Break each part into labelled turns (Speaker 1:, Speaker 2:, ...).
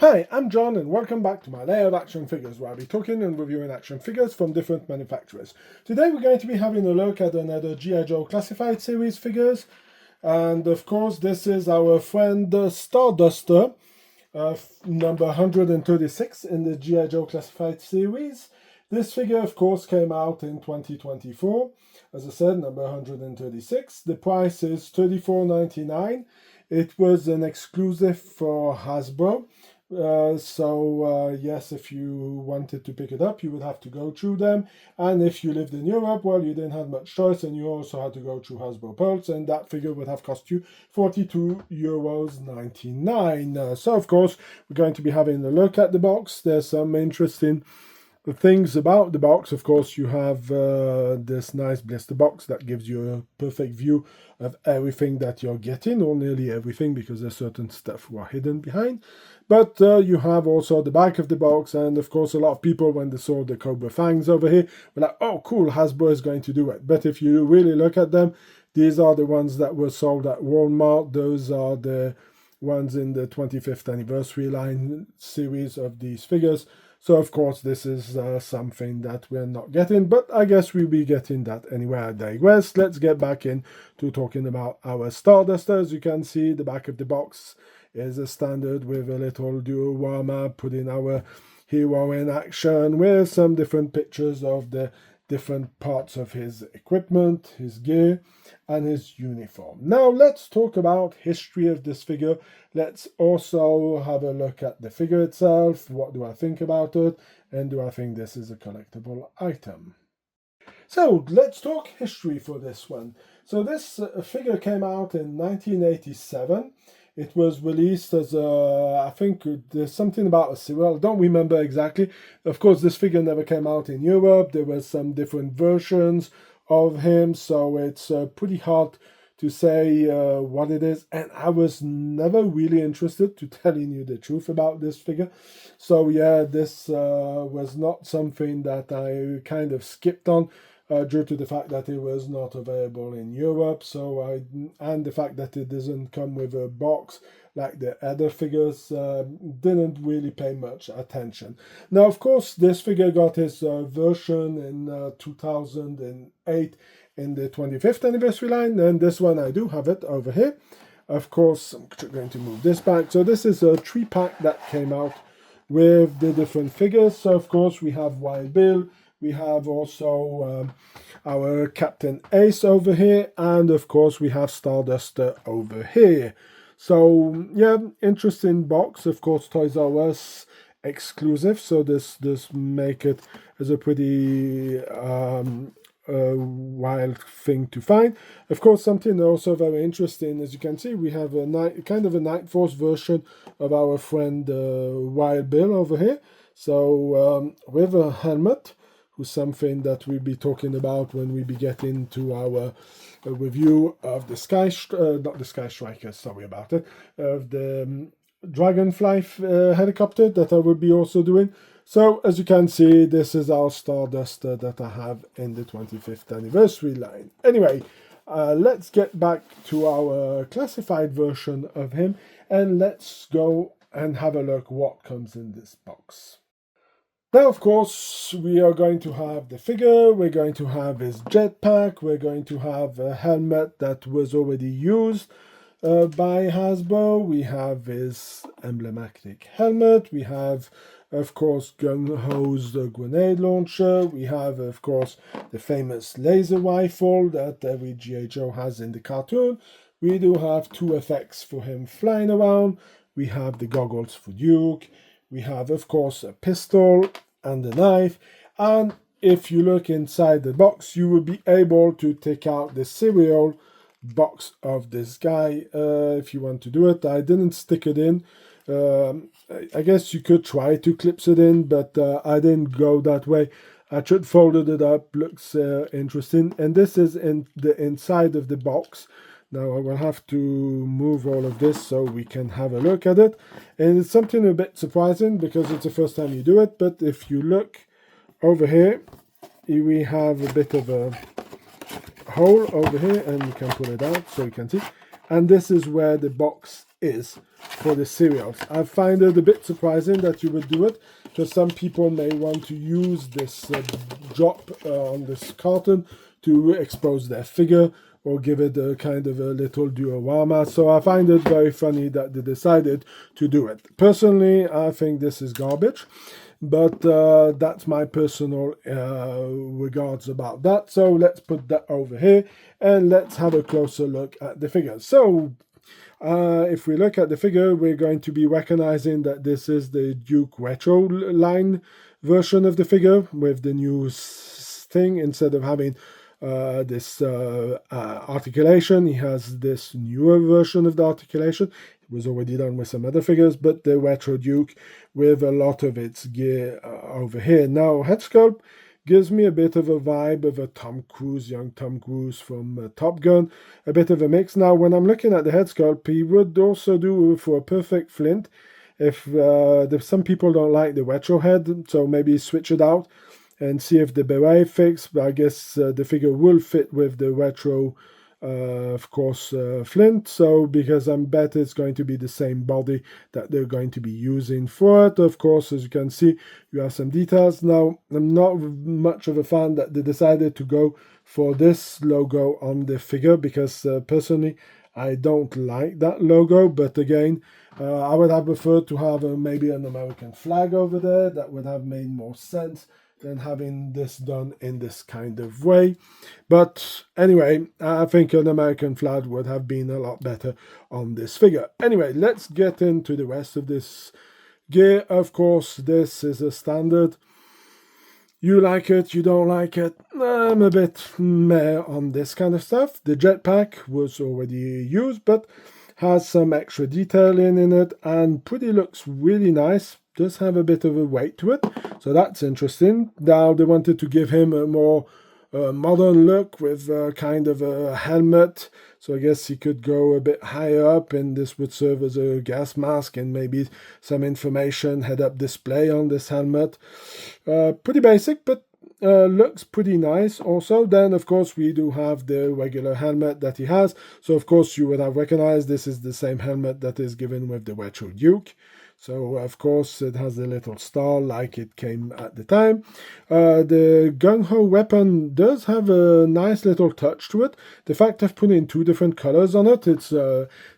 Speaker 1: Hi, I'm John and welcome back to my Lair of Action Figures, where I'll be talking and reviewing action figures from different manufacturers. Today we're going to be having a look at another G.I. Joe Classified Series figures, and of course this is our friend Starduster, number 136 in the G.I. Joe Classified Series. This figure of course came out in 2024, as I said, number 136. The price is $34.99. It was an exclusive for Hasbro. Yes, if you wanted to pick it up, you would have to go through them. And if you lived in Europe, well, you didn't have much choice, and you also had to go through Hasbro Pulse, and that figure would have cost you €42.99. So, of course, we're going to be having a look at the box. There's some interesting things about the box. Of course, you have this nice blister box that gives you a perfect view of everything that you're getting, or nearly everything, because there's certain stuff who are hidden behind. But you have also the back of the box, and of course a lot of people, when they saw the Cobra Fangs over here, were like, oh cool, Hasbro is going to do it. But if you really look at them, these are the ones that were sold at Walmart. Those are the ones in the 25th anniversary line series of these figures. So, of course, this is something that we're not getting, but I guess we'll be getting that anyway. I digress. Let's get back into talking about our Starduster. As you can see, the back of the box is a standard with a little diorama putting our hero in action with some different pictures of the different parts of his equipment, his gear, and his uniform. Now let's talk about history of this figure. Let's also have a look at the figure itself. What do I think about it? And do I think this is a collectible item? So let's talk history for this one. So this figure came out in 1987. It was released as a, I think there's something about a serial, I don't remember exactly. Of course, this figure never came out in Europe. There were some different versions of him, so it's pretty hard to say what it is. And I was never really interested, to telling you the truth, about this figure. So yeah, this was not something that I kind of skipped on. Due to the fact that it was not available in Europe, and the fact that it doesn't come with a box like the other figures, didn't really pay much attention. Now, of course, this figure got his version in 2008 in the 25th anniversary line, and this one I do have it over here. Of course, I'm going to move this back. So this is a 3-pack that came out with the different figures. So, of course, we have Wild Bill. We have also our Captain Ace over here, and of course we have Starduster over here. So yeah, interesting box. Of course, Toys R Us exclusive, so this make it as a pretty wild thing to find. Of course, something also very interesting, as you can see, we have a kind of a Night Force version of our friend Wild Bill over here. So with a helmet, who's something that we'll be talking about when we be getting to our review of the not the Sky Striker, sorry about it, of the Dragonfly helicopter that I will be also doing. So as you can see, this is our Starduster that I have in the 25th anniversary line. Anyway, let's get back to our classified version of him, and let's go and have a look what comes in this box. Now, of course, we are going to have the figure, we're going to have his jetpack, we're going to have a helmet that was already used by Hasbro, we have his emblematic helmet, we have, of course, Gun-Ho's grenade launcher, we have, of course, the famous laser rifle that every G.I. Joe has in the cartoon, we do have 2 effects for him flying around, we have the goggles for Duke, we have, of course, a pistol and a knife. And if you look inside the box, you will be able to take out the serial box of this guy if you want to do it. I didn't stick it in. I guess you could try to clip it in, but I didn't go that way. I just folded it up. Looks interesting. And this is in the inside of the box. Now I will have to move all of this so we can have a look at it. And it's something a bit surprising because it's the first time you do it. But if you look over here, we have a bit of a hole over here, and you can pull it out so you can see. and this is where the box is for the cereals. I find it a bit surprising that you would do it, because some people may want to use this drop on this carton to expose their figure or give it a kind of a little diorama. So I find it very funny that they decided to do it. Personally, I think this is garbage, but that's my personal regards about that. So let's put that over here and let's have a closer look at the figure. So if we look at the figure, we're going to be recognizing that this is the Duke Retro line version of the figure with the new thing. Instead of having this articulation, he has this newer version of the articulation. It was already done with some other figures, but the Retro Duke with a lot of its gear over here. Now, head sculpt gives me a bit of a vibe of a Tom Cruise, young Tom Cruise from Top Gun, a bit of a mix. Now, when I'm looking at the head sculpt, he would also do for a perfect Flint. If some people don't like the retro head, so maybe switch it out and see if the beret fits. But I guess the figure will fit with the retro, of course, Flint. So because I bet it's going to be the same body that they're going to be using for it. Of course, as you can see, you have some details. Now, I'm not much of a fan that they decided to go for this logo on the figure, because personally, I don't like that logo. But again, I would have preferred to have maybe an American flag over there. That would have made more sense than having this done in this kind of way. But anyway, I think an American flag would have been a lot better on this figure. Anyway, let's get into the rest of this gear. Of course, this is a standard. You like it, you don't like it. I'm a bit meh on this kind of stuff. The jetpack was already used, but has some extra detailing in it and looks really nice. Does have a bit of a weight to it, so that's interesting. Now they wanted to give him a more modern look with kind of a helmet, so I guess he could go a bit higher up, and this would serve as a gas mask and maybe some information head-up display on this helmet. Pretty basic, but looks pretty nice also. Then of course we do have the regular helmet that he has, so of course you would have recognized this is the same helmet that is given with the Retro Duke. So, of course, it has a little star like it came at the time. The gung-ho weapon does have a nice little touch to it. The fact of putting two different colors on it, it's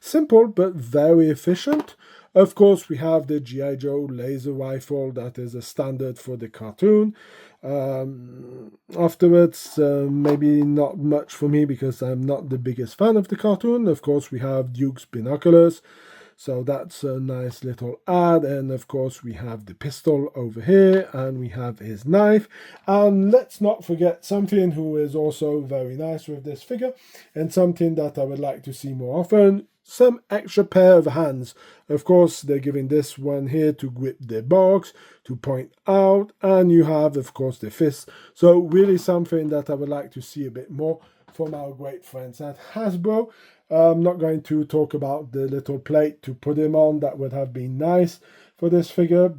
Speaker 1: simple but very efficient. Of course, we have the G.I. Joe laser rifle that is a standard for the cartoon. Afterwards, maybe not much for me because I'm not the biggest fan of the cartoon. Of course, we have Duke's binoculars. So that's a nice little add. And of course we have the pistol over here and we have his knife. And let's not forget something who is also very nice with this figure and something that I would like to see more often, some extra pair of hands. Of course, they're giving this one here to grip the box, to point out, and you have, of course, the fist. So really something that I would like to see a bit more from our great friends at Hasbro. I'm not going to talk about the little plate to put him on. That would have been nice for this figure.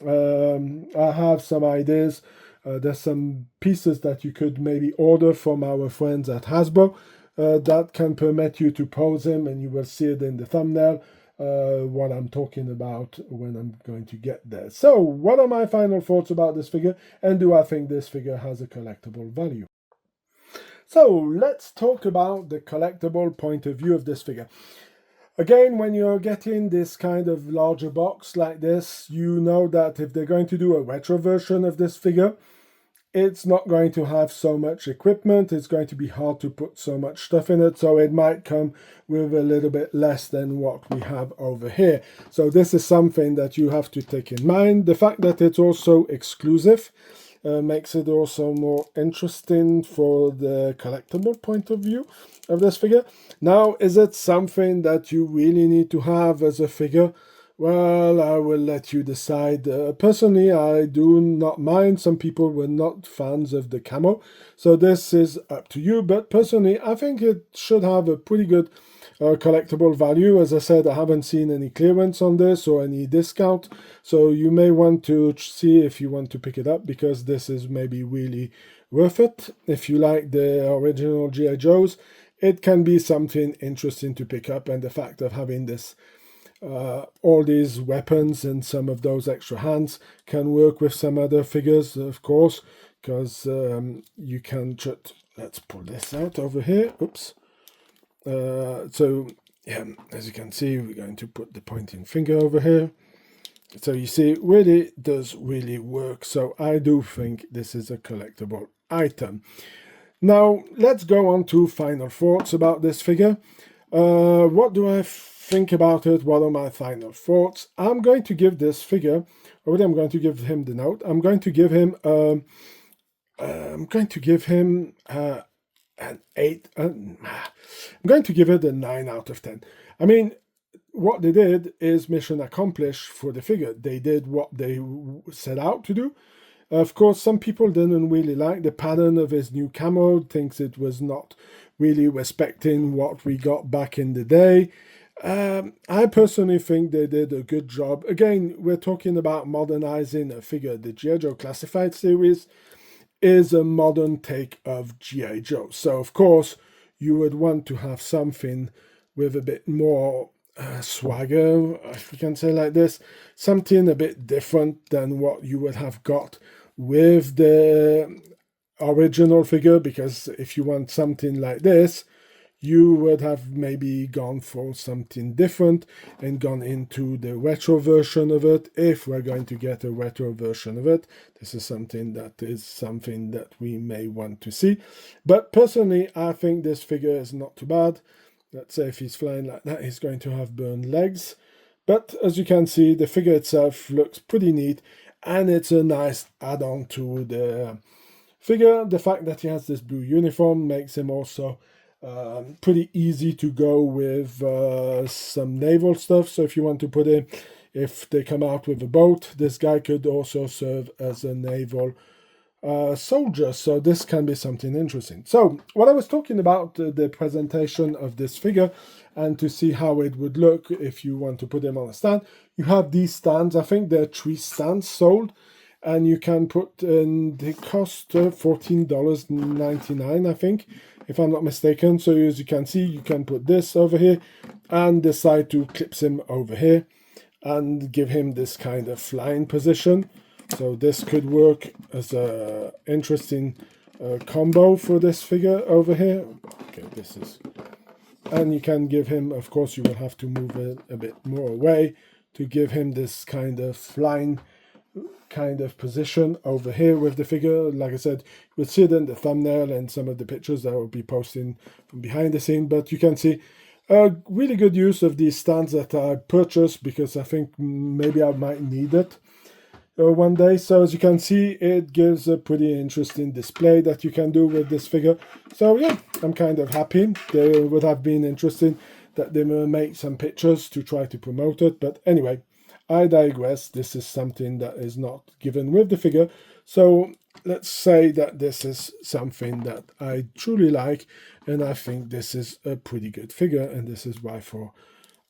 Speaker 1: I have some ideas. There's some pieces that you could maybe order from our friends at Hasbro that can permit you to pose him, and you will see it in the thumbnail what I'm talking about when I'm going to get there. So what are my final thoughts about this figure, and do I think this figure has a collectible value? So let's talk about the collectible point of view of this figure. Again, when you're getting this kind of larger box like this, you know that if they're going to do a retro version of this figure, it's not going to have so much equipment. It's going to be hard to put so much stuff in it. So it might come with a little bit less than what we have over here. So this is something that you have to take in mind. The fact that it's also exclusive makes it also more interesting for the collectible point of view of this figure. Now, is it something that you really need to have as a figure? Well, I will let you decide. Personally, I do not mind. Some people were not fans of the camo, so this is up to you. But personally, I think it should have a pretty good collectible value. As I said, I haven't seen any clearance on this or any discount, so you may want to see if you want to pick it up, because this is maybe really worth it. If you like the original G.I. Joes, it can be something interesting to pick up, and the fact of having this all these weapons and some of those extra hands can work with some other figures, of course, because you can just, let's pull this out over here. Oops. So yeah, as you can see, we're going to put the pointing finger over here. So you see, it really does really work. So I do think this is a collectible item. Now let's go on to final thoughts about this figure. What do I think about it? What are my final thoughts? I'm going to give this figure, already I'm going to give him the note. I'm going to give him an 8. I'm going to give it a 9 out of 10. I mean, what they did is mission accomplished for the figure. They did what they set out to do. Of course, some people didn't really like the pattern of his new camo, thinks it was not really respecting what we got back in the day. I personally think they did a good job. Again, we're talking about modernizing a figure. The G.I. Joe Classified series is a modern take of G.I. Joe. So, of course, you would want to have something with a bit more swagger, if you can say like this, something a bit different than what you would have got with the original figure, because if you want something like this, you would have maybe gone for something different and gone into the retro version of it. If we're going to get a retro version of it, this is something that we may want to see. But personally, I think this figure is not too bad. Let's say if he's flying like that, he's going to have burned legs. But as you can see, the figure itself looks pretty neat, and it's a nice add-on to the figure. The fact that he has this blue uniform makes him also pretty easy to go with some naval stuff. So if you want to put in, if they come out with a boat, this guy could also serve as a naval soldier, so this can be something interesting. So what I was talking about, the presentation of this figure, and to see how it would look if you want to put him on a stand, you have these stands. I think there are 3 stands sold, and you can put in, they cost $14.99, I think, if I'm not mistaken. So as you can see, you can put this over here and decide to clip him over here and give him this kind of flying position. So this could work as a interesting combo for this figure over here. Okay, this is, and you can give him, of course, you will have to move it a bit more away to give him this kind of flying kind of position over here with the figure. Like I said, you'll see it in the thumbnail and some of the pictures that I will be posting from behind the scene, but you can see a really good use of these stands that I purchased because I think maybe I might need it one day. So as you can see, it gives a pretty interesting display that you can do with this figure. So yeah, I'm kind of happy. They would have been interesting that they will make some pictures to try to promote it, but anyway, I digress. This is something that is not given with the figure, so let's say that this is something that I truly like, and I think this is a pretty good figure, and this is why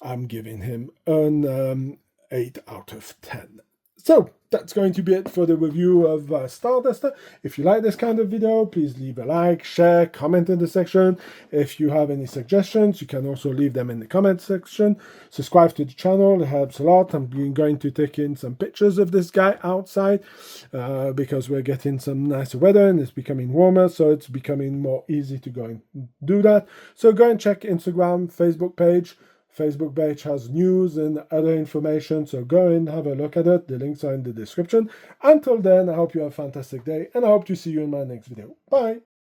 Speaker 1: I'm giving him an 8 out of 10. So that's going to be it for the review of Starduster. If you like this kind of video, please leave a like, share, comment in the section. If you have any suggestions, you can also leave them in the comment section. Subscribe to the channel, it helps a lot. I'm going to take in some pictures of this guy outside because we're getting some nicer weather and it's becoming warmer, so it's becoming more easy to go and do that. So go and check Instagram, Facebook page. Facebook page has news and other information, so go and have a look at it. The links are in the description. Until then, I hope you have a fantastic day, and I hope to see you in my next video. Bye!